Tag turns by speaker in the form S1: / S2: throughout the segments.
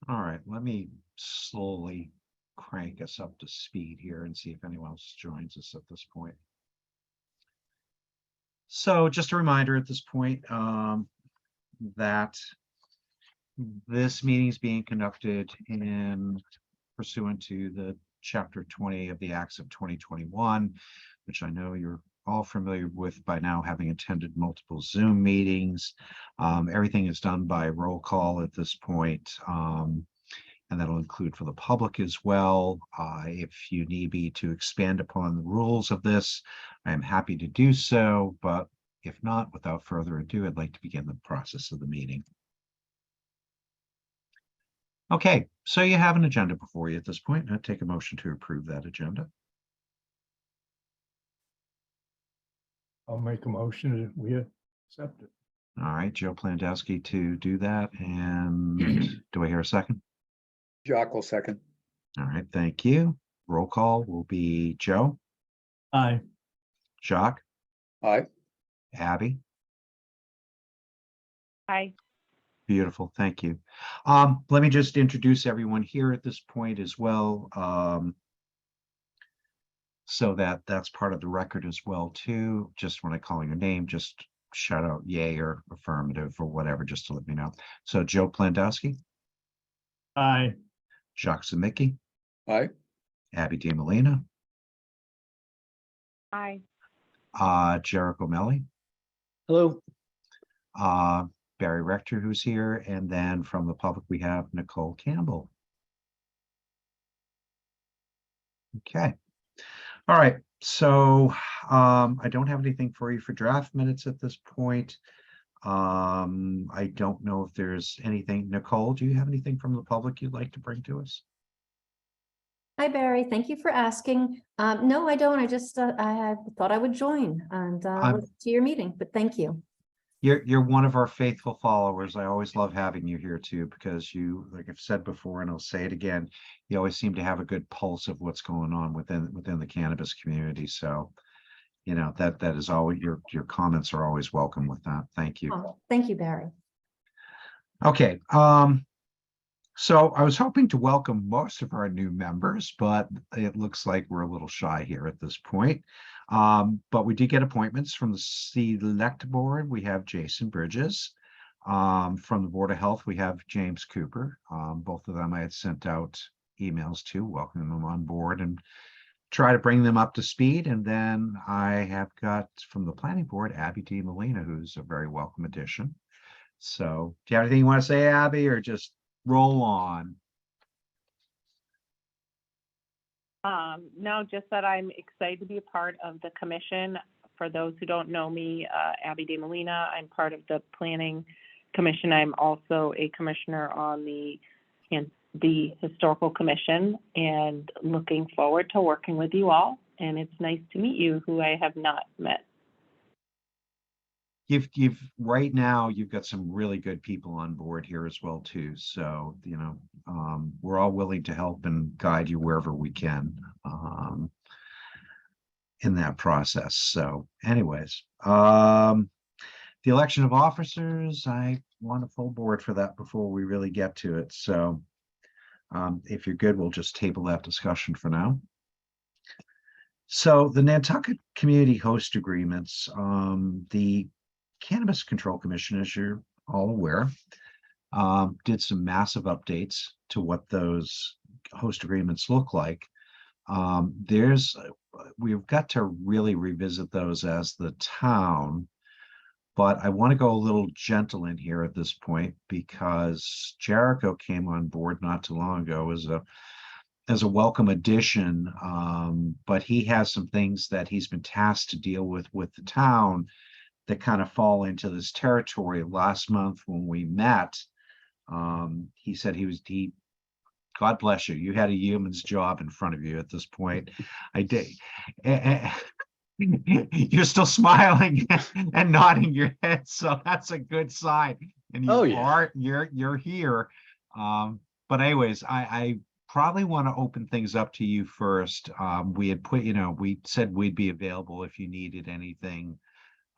S1: All right, let me slowly crank us up to speed here and see if anyone else joins us at this point. So just a reminder at this point that this meeting is being conducted in pursuant to the Chapter 20 of the Acts of 2021, which I know you're all familiar with by now, having attended multiple Zoom meetings. Everything is done by roll call at this point, and that'll include for the public as well. If you need me to expand upon the rules of this, I am happy to do so, but if not, without further ado, I'd like to begin the process of the meeting. Okay, so you have an agenda before you at this point. I'd take a motion to approve that agenda.
S2: I'll make a motion that we accept it.
S1: All right, Joe Plandowski to do that. And do I hear a second?
S3: Jock will second.
S1: All right, thank you. Roll call will be Joe,
S2: Aye.
S1: Jacques,
S3: Aye.
S1: Abby.
S4: Aye.
S1: Beautiful, thank you. Let me just introduce everyone here at this point as well. So that's part of the record as well too. Just when I call your name, just shout out yay or affirmative or whatever, just to let me know. So Joe Plandowski,
S2: Aye.
S1: Jacques Zemicki,
S3: Aye.
S1: Abby DiMolina,
S4: Aye.
S1: Jericho Melly,
S3: Hello.
S1: Barry Rector, who's here, and then from the public we have Nicole Campbell. Okay. All right. So I don't have anything for you for draft minutes at this point. I don't know if there's anything. Nicole, do you have anything from the public you'd like to bring to us?
S5: Hi, Barry. Thank you for asking. No, I don't. I just I had thought I would join and listen to your meeting, but thank you.
S1: You're one of our faithful followers. I always love having you here too, because you, like I've said before, and I'll say it again, you always seem to have a good pulse of what's going on within the cannabis community. So, you know, that is always your comments are always welcome with that. Thank you.
S5: Oh, thank you, Barry.
S1: Okay. So I was hoping to welcome most of our new members, but it looks like we're a little shy here at this point. But we did get appointments from the Select Board. We have Jason Bridges. From the Board of Health, we have James Cooper. Both of them I had sent out emails to, welcoming them on board and try to bring them up to speed. And then I have got from the Planning Board, Abby DiMolina, who's a very welcome addition. So do you have anything you want to say, Abby, or just roll on?
S4: No, just that I'm excited to be a part of the commission. For those who don't know me, Abby DiMolina, I'm part of the Planning Commission. I'm also a commissioner on the Historical Commission, and looking forward to working with you all. And it's nice to meet you, who I have not met.
S1: You've right now you've got some really good people on board here as well too. So, you know, we're all willing to help and guide you wherever we can in that process. So anyways, the election of officers, I want a full board for that before we really get to it. So if you're good, we'll just table that discussion for now. So the Nantucket Community Host Agreements, the Cannabis Control Commission, as you're all aware, did some massive updates to what those host agreements look like. We've got to really revisit those as the town, but I want to go a little gentle in here at this point because Jericho came on board not too long ago as a welcome addition, but he has some things that he's been tasked to deal with the town that kind of fall into this territory. Last month when we met, he said he God bless you, you had a human's job in front of you at this point. I did. You're still smiling and nodding your head, so that's a good sign. And you're here. But anyways, I probably want to open things up to you first. We had put, we said we'd be available if you needed anything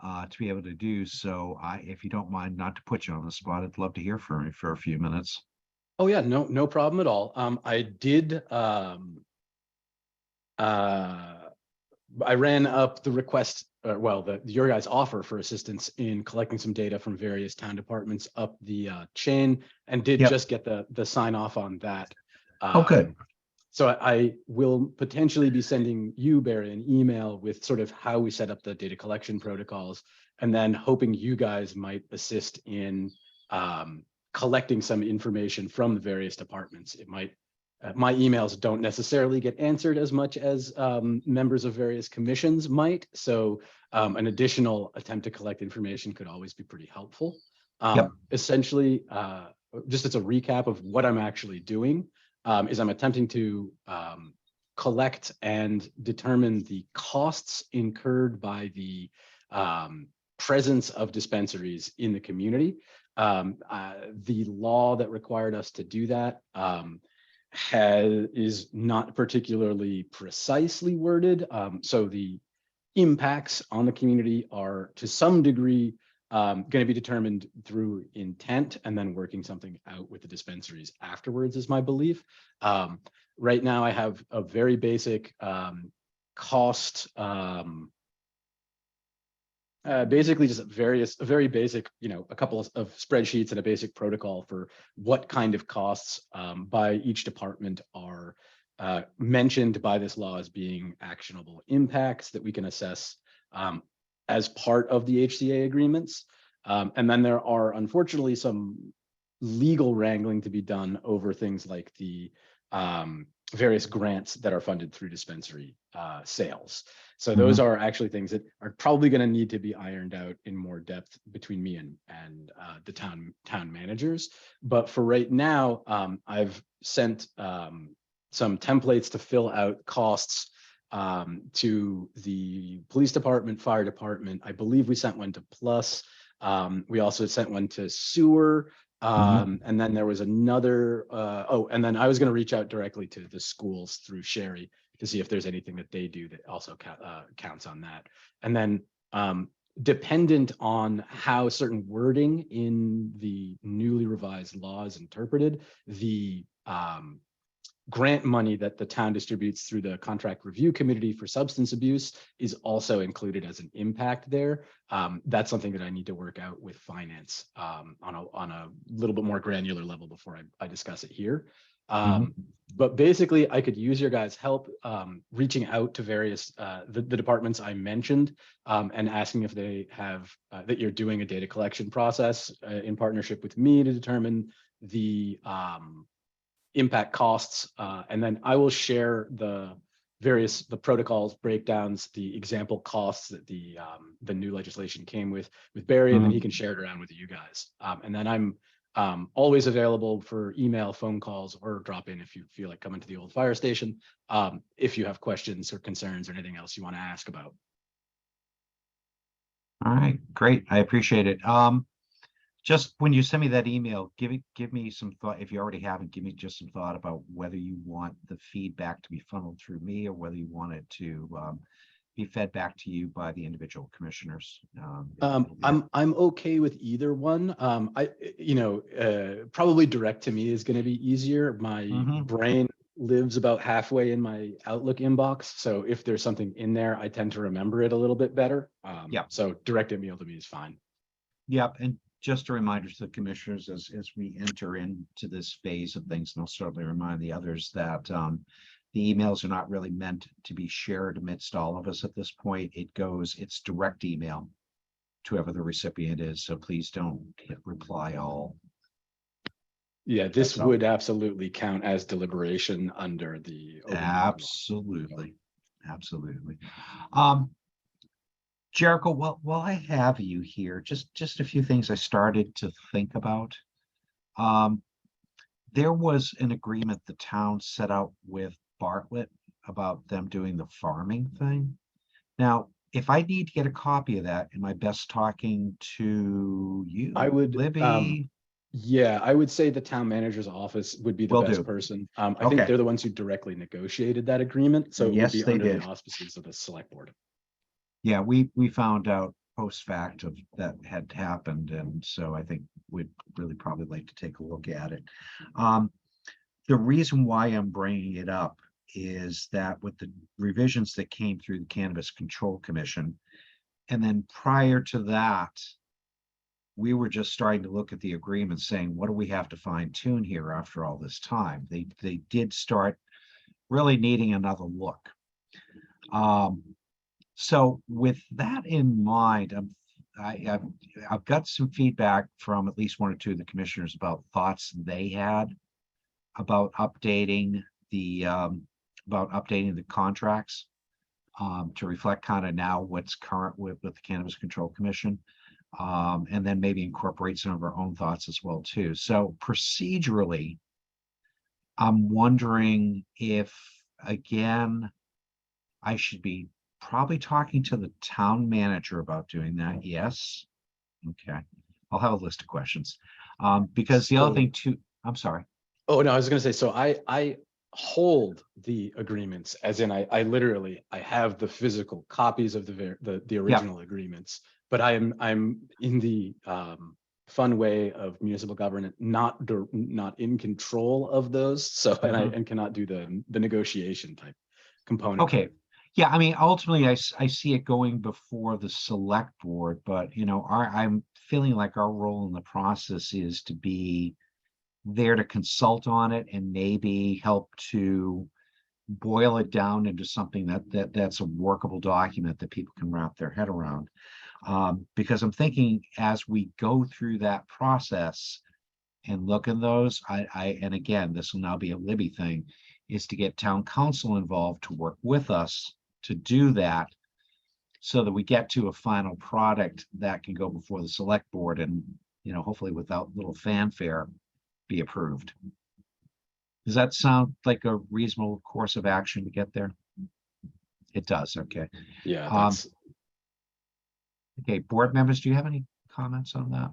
S1: to be able to do so. If you don't mind, not to put you on the spot, I'd love to hear from you for a few minutes.
S6: Oh yeah, no problem at all. I did, I ran up the request, your guys' offer for assistance in collecting some data from various town departments up the chain, and did
S1: Yep.
S6: just get the sign off on that.
S1: Oh, good.
S6: So I will potentially be sending you, Barry, an email with sort of how we set up the data collection protocols, and then hoping you guys might assist in collecting some information from the various departments. It might, my emails don't necessarily get answered as much as members of various commissions might. So an additional attempt to collect information could always be pretty helpful.
S1: Yep.
S6: Essentially, just as a recap of what I'm actually doing, is I'm attempting to collect and determine the costs incurred by the presence of dispensaries in the community. The law that required us to do that is not particularly precisely worded. So the impacts on the community are to some degree going to be determined through intent, and then working something out with the dispensaries afterwards is my belief. Right now I have a very basic cost, basically just a very basic, a couple of spreadsheets and a basic protocol for what kind of costs by each department are mentioned by this law as being actionable impacts that we can assess as part of the HCA agreements. And then there are unfortunately some legal wrangling to be done over things like the various grants that are funded through dispensary sales. So those are actually things that are probably going to need to be ironed out in more depth between me and the town managers. But for right now, I've sent some templates to fill out costs to the police department, fire department. I believe we sent one to Plus. We also sent one to sewer. And then there was another, and then I was going to reach out directly to the schools through Sherry to see if there's anything that they do that also counts on that. And then dependent on how certain wording in the newly revised law is interpreted, the grant money that the town distributes through the contract review committee for substance abuse is also included as an impact there. That's something that I need to work out with finance on a little bit more granular level before I discuss it here. But basically I could use your guys' help reaching out to various the departments I mentioned and asking if they have that you're doing a data collection process in partnership with me to determine the impact costs, and then I will share the protocols, breakdowns, the example costs that the new legislation came with Barry, and then he can share it around with you guys. And then I'm always available for email, phone calls, or drop in if you feel like coming to the old fire station, if you have questions or concerns or anything else you want to ask about.
S1: All right, great. I appreciate it. Just when you send me that email, give me some thought. If you already haven't, give me just some thought about whether you want the feedback to be funneled through me or whether you want it to be fed back to you by the individual commissioners.
S6: I'm okay with either one. Probably direct to me is going to be easier. My brain lives about halfway in my Outlook inbox, so if there's something in there, I tend to remember it a little bit better. So direct email to me is fine.
S1: Yep, and just a reminder to the commissioners as we enter into this phase of things, and I'll certainly remind the others that the emails are not really meant to be shared amidst all of us at this point. It's direct email to whoever the recipient is, so please don't hit reply all.
S6: Yeah, this would absolutely count as deliberation under the open meeting law.
S1: Absolutely. Jericho, while I have you here, just a few things I started to think about. There was an agreement the town set out with Bartlett about them doing the farming thing. Now, if I need to get a copy of that, am I best talking to you?
S6: I would,
S1: Libby?
S6: yeah, I would say the town manager's office would be the best person. I think they're the ones who directly negotiated that agreement, so it would be under the auspices of the select board.
S1: Yeah, we found out post fact of that had happened, and so I think we'd really probably like to take a look at it. the reason why I'm bringing it up is that with the revisions that came through the Cannabis Control Commission, and then prior to that, we were just starting to look at the agreement saying, what do we have to fine tune here after all this time? They did start really needing another look. So with that in mind, I've got some feedback from at least one or two of the commissioners about thoughts they had about updating the contracts to reflect kind of now what's current with the Cannabis Control Commission, and then maybe incorporate some of our own thoughts as well too. So procedurally, I'm wondering if, again, I should be probably talking to the town manager about doing that. Yes. Okay. I'll have a list of questions. Because the other thing too, I'm sorry.
S6: Oh, no, I was gonna say, so I hold the agreements, as in I literally, I have the physical copies of the original agreements, but I'm in the fun way of municipal government, not in control of those. So, and cannot do the negotiation type component.
S1: Okay. Yeah, I mean, ultimately, I see it going before the select board, but you know, I'm feeling like our role in the process is to be there to consult on it and maybe help to boil it down into something that's a workable document that people can wrap their head around. Because I'm thinking as we go through that process and look at those, and again, this will now be a Libby thing, is to get town council involved to work with us to do that so that we get to a final product that can go before the select board and, you know, hopefully without little fanfare be approved. Does that sound like a reasonable course of action to get there? It does. Okay.
S6: Yeah. That's,
S1: okay. Board members, do you have any comments on that?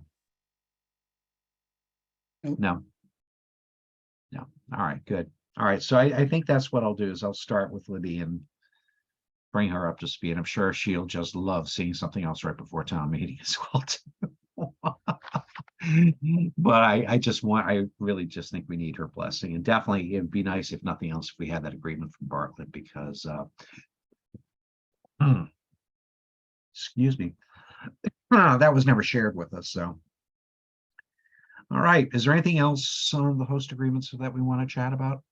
S3: Nope.
S1: No. No. All right, good. All right. So I think that's what I'll do is I'll start with Libby and bring her up to speed. I'm sure she'll just love seeing something else right before town meeting as well too. But I really just think we need her blessing, and definitely it'd be nice if nothing else if we had that agreement from Bartlett because excuse me, that was never shared with us. So all right, is there anything else on the host agreements that we want to chat about?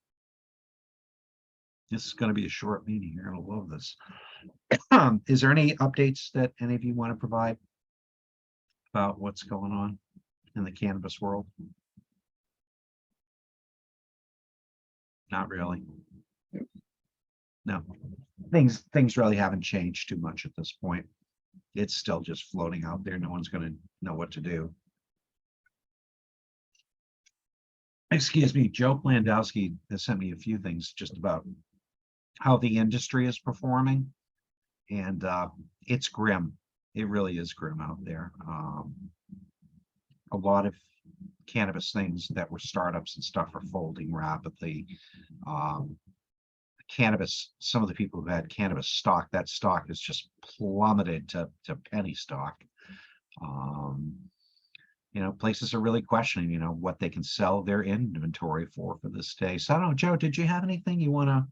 S1: This is going to be a short meeting here. I love this. Is there any updates that any of you want to provide about what's going on in the cannabis world? Not really. No, things really haven't changed too much at this point. It's still just floating out there. No one's going to know what to do. Excuse me, Joe Landowski has sent me a few things just about how the industry is performing, and it's grim. It really is grim out there. A lot of cannabis things that were startups and stuff are folding rapidly. Cannabis, some of the people who had cannabis stock, that stock has just plummeted to penny stock. You know, places are really questioning, you know, what they can sell their inventory for this day. So I don't know, Joe, did you have anything you want to?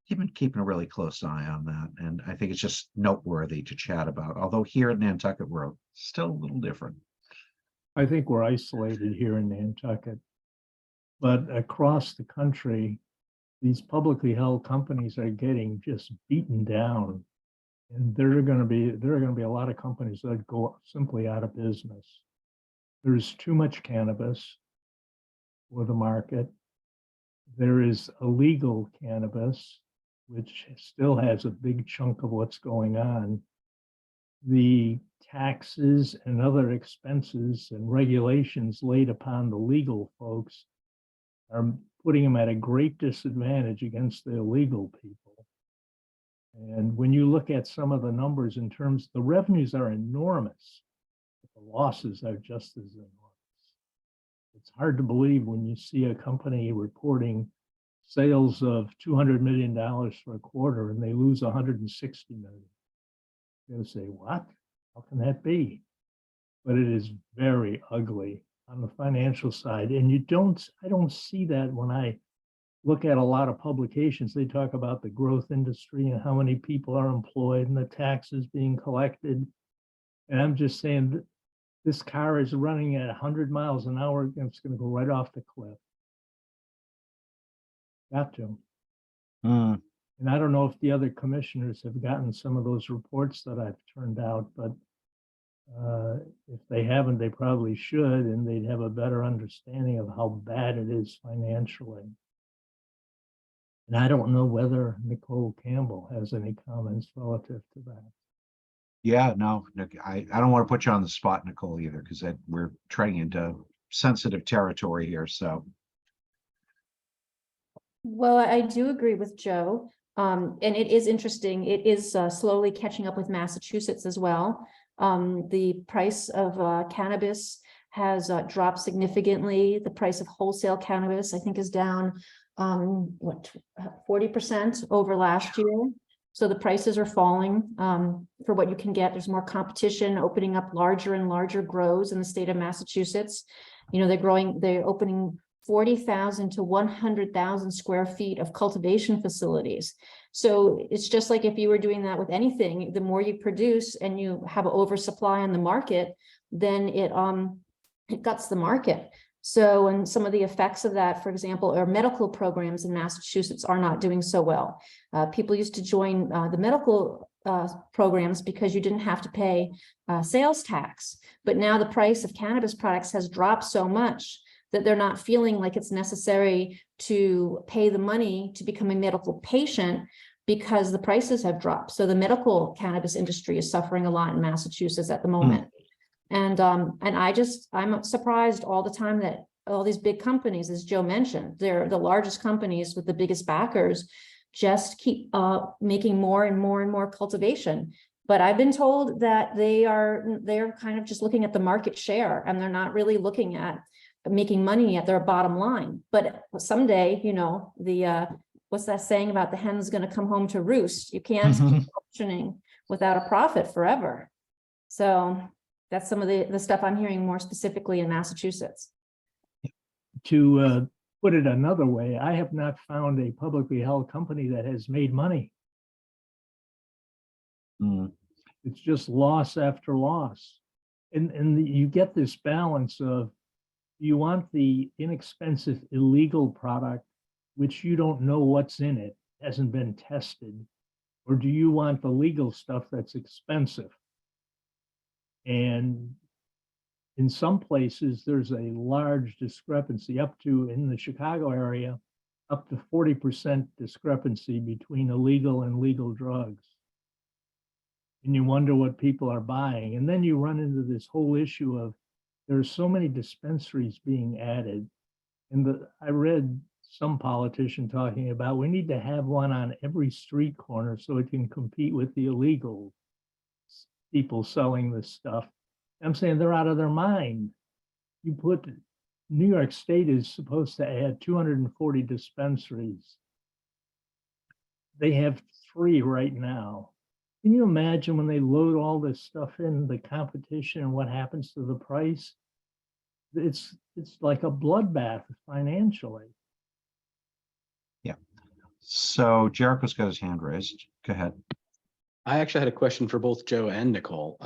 S1: You've been keeping a really close eye on that, and I think it's just noteworthy to chat about. Although here in Nantucket, we're still a little different.
S2: I think we're isolated here in Nantucket, but across the country, these publicly held companies are getting just beaten down, and there are going to be a lot of companies that go simply out of business. There's too much cannabis for the market. There is illegal cannabis, which still has a big chunk of what's going on. The taxes and other expenses and regulations laid upon the legal folks are putting them at a great disadvantage against the illegal people. And when you look at some of the numbers in terms, the revenues are enormous, but the losses are just as enormous. It's hard to believe when you see a company reporting sales of $200 million for a quarter and they lose 160 million. You're going to say, what? How can that be? But it is very ugly on the financial side. And I don't see that when I look at a lot of publications, they talk about the growth industry and how many people are employed and the taxes being collected. And I'm just saying that this car is running at 100 miles an hour, and it's going to go right off the cliff. Got to.
S1: Hmm.
S2: And I don't know if the other commissioners have gotten some of those reports that I've turned out, but if they haven't, they probably should, and they'd have a better understanding of how bad it is financially. And I don't know whether Nicole Campbell has any comments relative to that.
S1: Yeah, no, Nick, I don't want to put you on the spot, Nicole, either, because we're treading into sensitive territory here, so.
S5: Well, I do agree with Joe. And it is interesting. It is slowly catching up with Massachusetts as well. The price of cannabis has dropped significantly. The price of wholesale cannabis, I think, is down 40% over last year. So the prices are falling for what you can get. There's more competition, opening up larger and larger grows in the state of Massachusetts. You know, they're opening 40,000 to 100,000 square feet of cultivation facilities. So it's just like if you were doing that with anything, the more you produce and you have an oversupply on the market, then it guts the market. So, and some of the effects of that, for example, are medical programs in Massachusetts are not doing so well. People used to join the medical programs because you didn't have to pay sales tax. But now the price of cannabis products has dropped so much that they're not feeling like it's necessary to pay the money to become a medical patient because the prices have dropped. So the medical cannabis industry is suffering a lot in Massachusetts at the moment. And I'm surprised all the time that all these big companies, as Joe mentioned, they're the largest companies with the biggest backers, just keep making more and more and more cultivation. But I've been told that they're kind of just looking at the market share, and they're not really looking at making money at their bottom line. But someday, you know, what's that saying about the hen's going to come home to roost? You can't keep functioning without a profit forever. So that's some of the stuff I'm hearing more specifically in Massachusetts.
S2: To put it another way, I have not found a publicly held company that has made money. It's just loss after loss. And you get this balance of, you want the inexpensive illegal product, which you don't know what's in it, hasn't been tested, or do you want the legal stuff that's expensive? And in some places, there's a large discrepancy up to, in the Chicago area, up to 40% discrepancy between illegal and legal drugs. And you wonder what people are buying. And then you run into this whole issue of there's so many dispensaries being added. And I read some politician talking about we need to have one on every street corner so it can compete with the illegal people selling this stuff. I'm saying they're out of their mind. You put, New York State is supposed to add 240 dispensaries. They have 3 right now. Can you imagine when they load all this stuff in, the competition and what happens to the price? It's like a bloodbath financially.
S1: Yeah. So Jericho's got his hand raised. Go ahead.
S6: I actually had a question for both Joe and Nicole.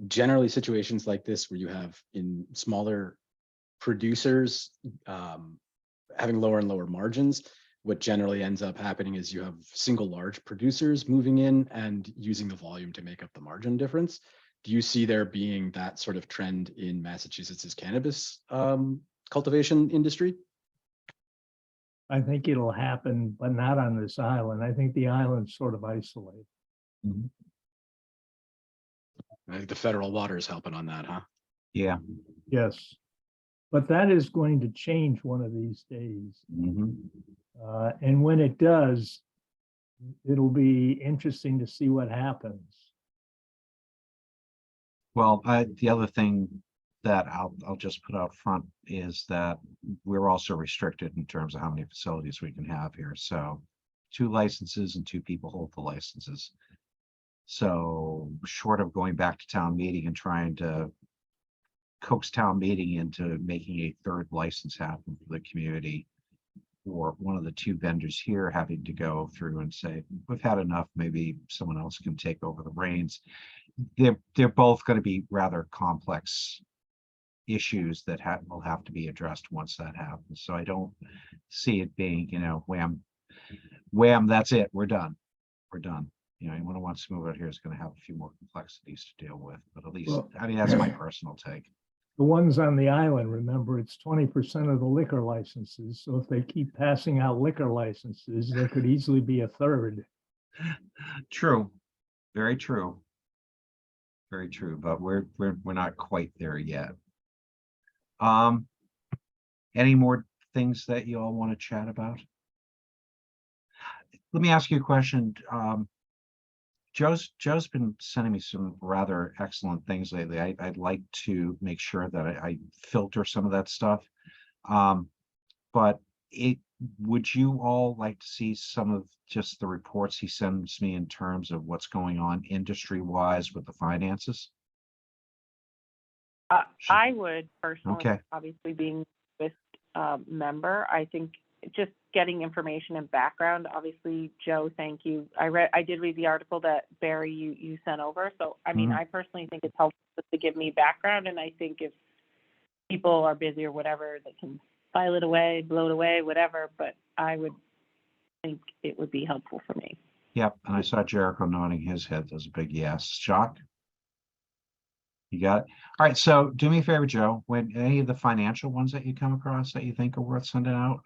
S6: Generally, situations like this where you have in smaller producers having lower and lower margins, what generally ends up happening is you have single large producers moving in and using the volume to make up the margin difference. Do you see there being that sort of trend in Massachusetts's cannabis cultivation industry?
S2: I think it'll happen, but not on this island. I think the island's sort of isolated.
S6: I think the federal water is helping on that, huh?
S1: Yeah.
S2: Yes. But that is going to change one of these days. And when it does, it'll be interesting to see what happens.
S1: Well, the other thing that I'll just put out front is that we're also restricted in terms of how many facilities we can have here. So 2 licenses and 2 people hold the licenses. So short of going back to town meeting and trying to coax town meeting into making a 3rd license happen for the community, or one of the two vendors here having to go through and say, we've had enough, maybe someone else can take over the reins. They're both going to be rather complex issues that will have to be addressed once that happens. So I don't see it being, wham, that's it, we're done. We're done. Anyone who wants to move out here is going to have a few more complexities to deal with, but at least,
S2: Well-
S1: that's my personal take.
S2: The ones on the island, remember, it's 20% of the liquor licenses. So if they keep passing out liquor licenses, there could easily be a third.
S1: True, very true. Very true, but we're not quite there yet. Any more things that you all want to chat about? Let me ask you a question. Joe's been sending me some rather excellent things lately. I'd like to make sure that I filter some of that stuff. But would you all like to see some of just the reports he sends me in terms of what's going on industry-wise with the finances?
S4: I would personally,
S1: Okay.
S4: obviously being this member, I think just getting information and background. Obviously, Joe, thank you. I did read the article that Barry you sent over. So I mean, I personally think it's helpful to give me background, and I think if people are busy or whatever, they can file it away, blow it away, whatever. But I would think it would be helpful for me.
S1: Yep, and I saw Jericho nodding his head. There's a big yes. Jacques? You got it. All right, so do me a favor, Joe. When any of the financial ones that you come across that you think are worth sending out,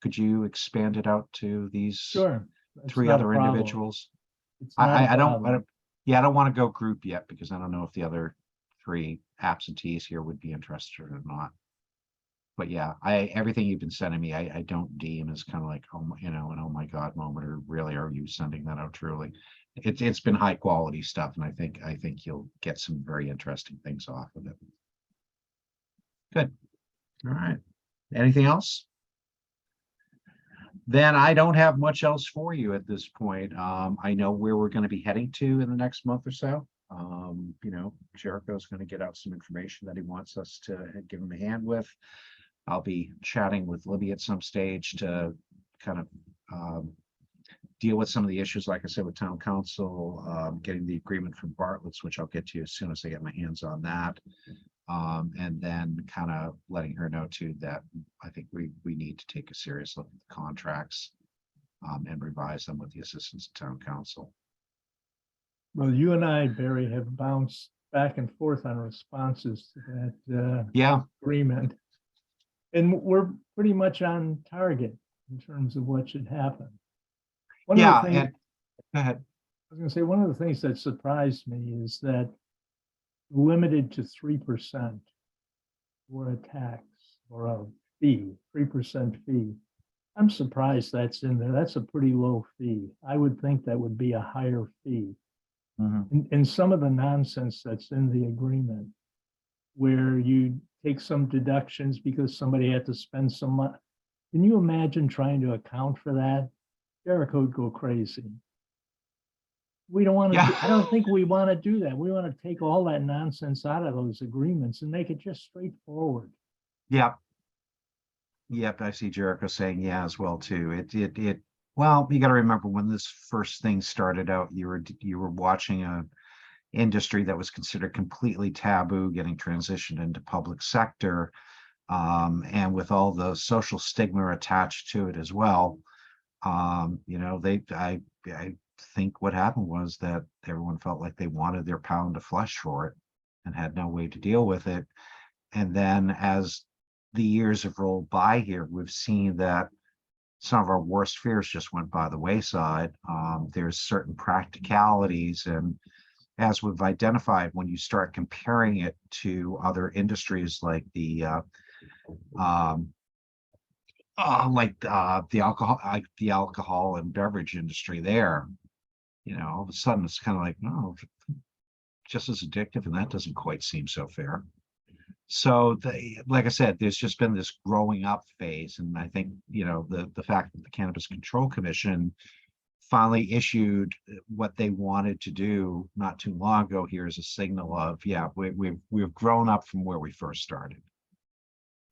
S1: could you expand it out to these
S2: Sure. That's
S1: three
S2: not a
S1: other
S2: problem.
S1: individuals?
S2: It's not a
S1: I don't,
S2: problem.
S1: yeah, I don't want to go group yet because I don't know if the other three absentees here would be interested or not. But yeah, everything you've been sending me, I don't deem as kind of like, oh, an oh my God moment, or really, are you sending that out truly? It's been high quality stuff, and I think you'll get some very interesting things off of it. Good. All right. Anything else? Then I don't have much else for you at this point. I know where we're going to be heading to in the next month or so. Jericho's going to get out some information that he wants us to give him a hand with. I'll be chatting with Libby at some stage to kind of deal with some of the issues, like I said, with town council, getting the agreement from Bartlett's, which I'll get to you as soon as I get my hands on that. And then kind of letting her know too that I think we need to take a serious look at the contracts and revise them with the assistance of town council.
S2: Well, you and I, Barry, have bounced back and forth on responses to that
S1: Yeah,
S2: agreement. And we're pretty much on target in terms of what should happen. One of
S1: yeah,
S2: the things,
S1: and go ahead.
S2: I was going to say, one of the things that surprised me is that limited to 3% for a tax or a fee, 3% fee. I'm surprised that's in there. That's a pretty low fee. I would think that would be a higher fee. And some of the nonsense that's in the agreement, where you take some deductions because somebody had to spend some money. Can you imagine trying to account for that? Jericho would go crazy. We don't want to,
S1: Yeah.
S2: I don't think we want to do that. We want to take all that nonsense out of those agreements and make it just straightforward.
S1: Yeah. Yep, I see Jericho saying yeah as well too. Well, you got to remember when this first thing started out, you were watching a industry that was considered completely taboo getting transitioned into public sector, and with all the social stigma attached to it as well. I think what happened was that everyone felt like they wanted their pound of flesh for it and had no way to deal with it. And then as the years have rolled by here, we've seen that some of our worst fears just went by the wayside. There's certain practicalities, and as we've identified, when you start comparing it to other industries like the alcohol and beverage industry, there, all of a sudden it's kind of like, no, just as addictive, and that doesn't quite seem so fair. So like I said, there's just been this growing up phase. And I think, the fact that the Cannabis Control Commission finally issued what they wanted to do not too long ago here is a signal of, yeah, we've grown up from where we first started.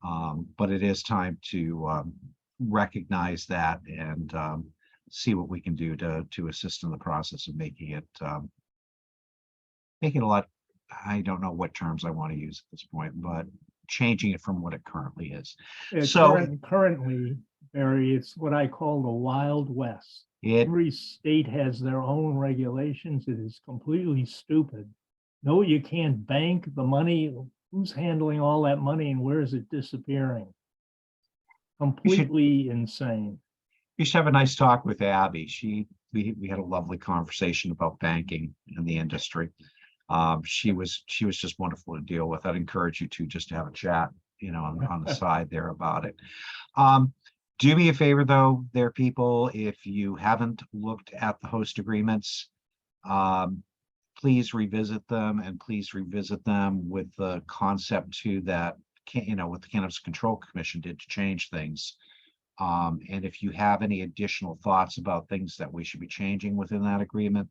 S1: But it is time to recognize that and see what we can do to assist in the process of making it a lot, I don't know what terms I want to use at this point, but changing it from what it currently is.
S2: Currently, Barry, it's what I call the Wild West.
S1: It
S2: Every state has their own regulations. It is completely stupid. No, you can't bank the money. Who's handling all that money and where is it disappearing? Completely insane.
S1: we should have a nice talk with Abby. We had a lovely conversation about banking in the industry. She was just wonderful to deal with. I'd encourage you to just have a chat, on the side there about it. Do me a favor though, there people, if you haven't looked at the host agreements, please revisit them and please revisit them with the concept too that what the Cannabis Control Commission did to change things. And if you have any additional thoughts about things that we should be changing within that agreement,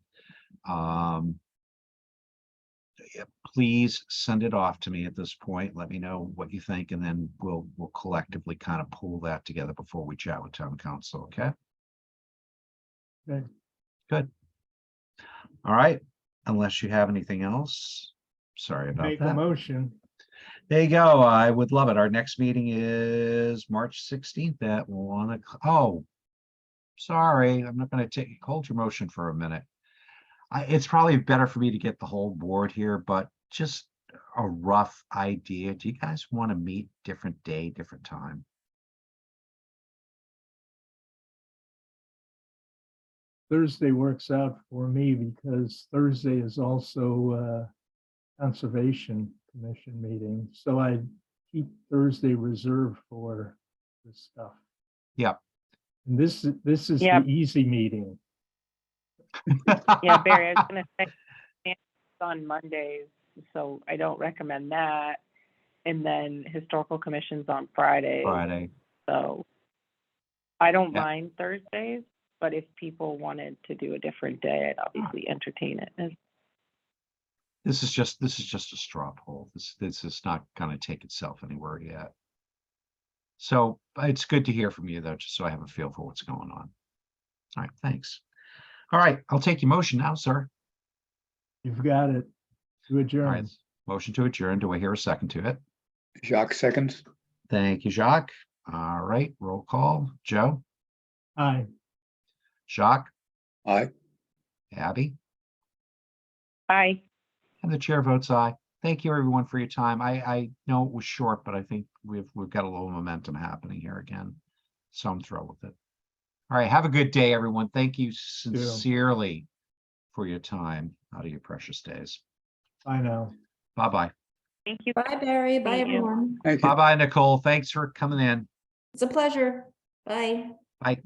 S1: please send it off to me at this point. Let me know what you think, and then we'll collectively kind of pull that together before we chat with town council. Okay.
S2: Okay.
S1: Good. All right. Unless you have anything else. Sorry about
S2: Make a
S1: that.
S2: motion.
S1: There you go. I would love it. Our next meeting is March 16th at 1 o'clock. Oh, sorry. I'm not going to hold your motion for a minute. It's probably better for me to get the whole board here, but just a rough idea. Do you guys want to meet different day, different time?
S2: Thursday works out for me because Thursday is also Conservation Commission meeting. So I keep Thursday reserved for this stuff.
S1: Yep.
S2: And this is
S4: Yep.
S2: the easy meeting.
S4: Yeah, Barry, I was gonna say it's on Mondays, so I don't recommend that. And then Historical Commission's on Friday,
S1: Friday.
S4: so I don't
S1: Yeah.
S4: mind Thursdays, but if people wanted to do a different day, I'd obviously entertain it.
S1: This is just a straw poll. This is not going to take itself anywhere yet. So it's good to hear from you though, just so I have a feel for what's going on. All right, thanks. All right, I'll take your motion now, sir.
S2: You've got it. To
S1: All
S2: adjourn.
S1: right, motion to adjourn. Do I hear a second to it?
S3: Jacques seconds.
S1: Thank you, Jacques. All right, roll call. Joe,
S2: Aye.
S1: Jacques,
S3: Aye.
S1: Abby,
S4: Aye.
S1: and the chair votes aye. Thank you, everyone, for your time. I know it was short, but I think we've got a little momentum happening here again, so I'm thrilled with it. All right, have a good day, everyone. Thank you sincerely for your time out of your precious days.
S2: Bye now.
S1: Bye-bye.
S4: Thank you.
S5: Bye, Barry. Bye,
S4: Thank you.
S5: everyone.
S3: Thank you.
S1: Bye-bye, Nicole. Thanks for coming in.
S5: It's a pleasure. Bye.
S1: Bye.